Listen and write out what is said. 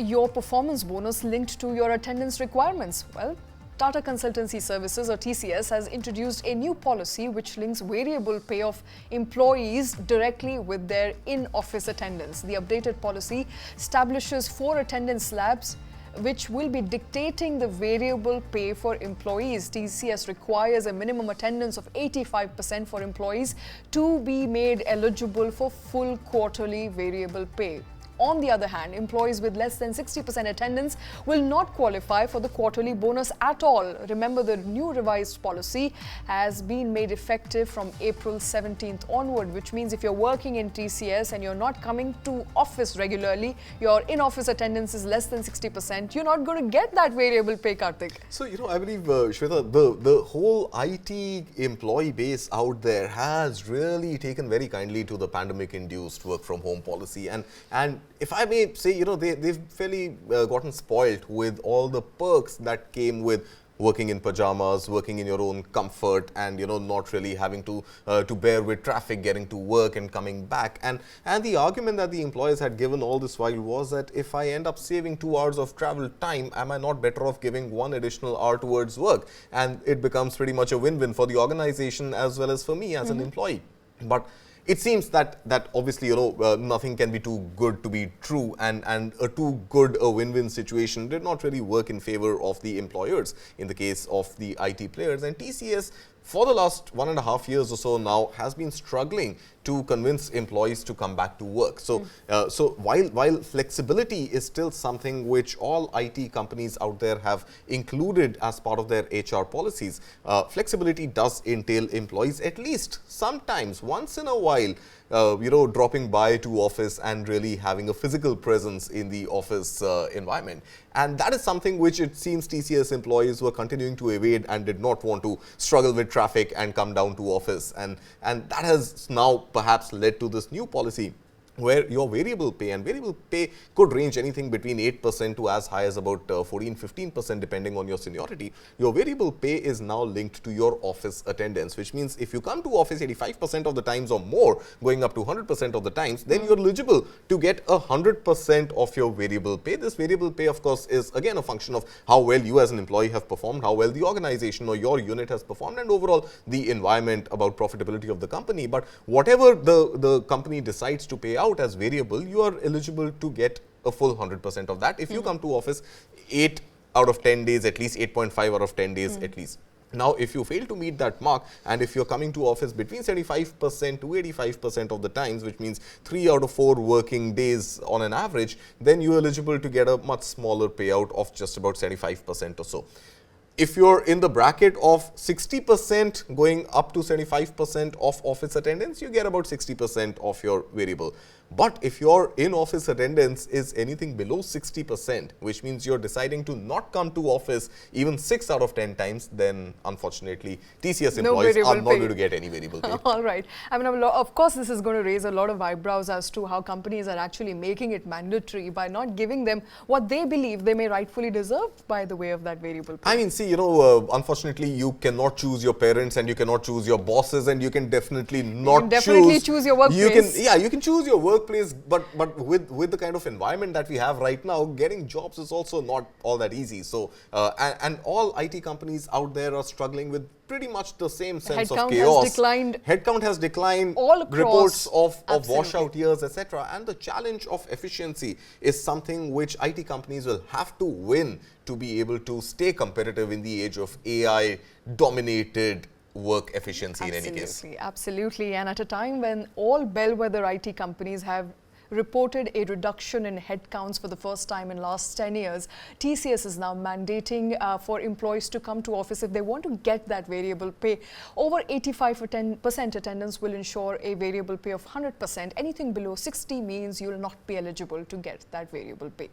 your performance bonus linked to your attendance requirements? Well, Tata Consultancy Services or TCS has introduced a new policy which links variable pay of employees directly with their in-office attendance. The updated policy establishes 4 attendance slabs which will be dictating the variable pay for employees. TCS requires a minimum attendance of 85% for employees to be made eligible for full quarterly variable pay. On the other hand, employees with less than 60% attendance will not qualify for the quarterly bonus at all. Remember, the new revised policy has been made effective from April 17th onward, which means if you're working in TCS and you're not coming to office regularly, your in-office attendance is less than 60%, you're not going to get that variable pay, Karthik. So, I believe, Shweta, the whole IT employee base out there has really taken very kindly to the pandemic-induced work-from-home policy. And if I may say, they've fairly gotten spoilt with all the perks that came with working in pajamas, working in your own comfort, and not really having to bear with traffic, getting to work and coming back. And the argument that the employers had given all this while was that if I end up saving 2 hours of travel time, am I not better off giving 1 additional hour towards work? And it becomes pretty much a win-win for the organization as well as for me as an employee. But it seems that obviously, nothing can be too good to be true, and a too good a win-win situation did not really work in favor of the employers in the case of the IT players. And TCS, for the last 1.5 years or so now, has been struggling to convince employees to come back to work. So, while flexibility is still something which all IT companies out there have included as part of their HR policies, flexibility does entail employees at least sometimes, once in a while, dropping by to office and really having a physical presence in the office environment. And that is something which it seems TCS employees were continuing to evade and did not want to struggle with traffic and come down to office. And that has now perhaps led to this new policy where your variable pay could range anything between 8% to as high as about 14-15% depending on your seniority. Your variable pay is now linked to your office attendance, which means if you come to office 85% of the times or more, going up to 100% of the times, then you're eligible to get 100% of your variable pay. This variable pay, of course, is again a function of how well you as an employee have performed, how well the organization or your unit has performed, and overall the environment about profitability of the company. But whatever the company decides to pay out as variable, you are eligible to get a full 100% of that if you come to office 8 out of 10 days at least, 8.5 out of 10 days at least. Now, if you fail to meet that mark, and if you're coming to office between 75% to 85% of the times, which means 3 out of 4 working days on an average, then you're eligible to get a much smaller payout of just about 75% or so. If you're in the bracket of 60% going up to 75% of office attendance, you get about 60% of your variable. But if your in-office attendance is anything below 60%, which means you're deciding to not come to office even 6 out of 10 times, then unfortunately TCS employees are not going to get any variable pay. All right. I mean, of course, this is going to raise a lot of eyebrows as to how companies are actually making it mandatory by not giving them what they believe they may rightfully deserve by the way of that variable pay. I mean, see, unfortunately, you cannot choose your parents and you cannot choose your bosses, and you can definitely not choose your workplace. You can choose your workplace, but with the kind of environment that we have right now, getting jobs is also not all that easy. So, and all IT companies out there are struggling with pretty much the same sense of chaos. Headcount has declined. All across. Reports of washout years, etc. And the challenge of efficiency is something which IT companies will have to win to be able to stay competitive in the age of AI-dominated work efficiency in any case. Absolutely. And at a time when all bellwether IT companies have reported a reduction in headcounts for the first time in last 10 years, TCS is now mandating for employees to come to office if they want to get that variable pay. Over 85% attendance will ensure a variable pay of 100%. Anything below 60 means you will not be eligible to get that variable pay.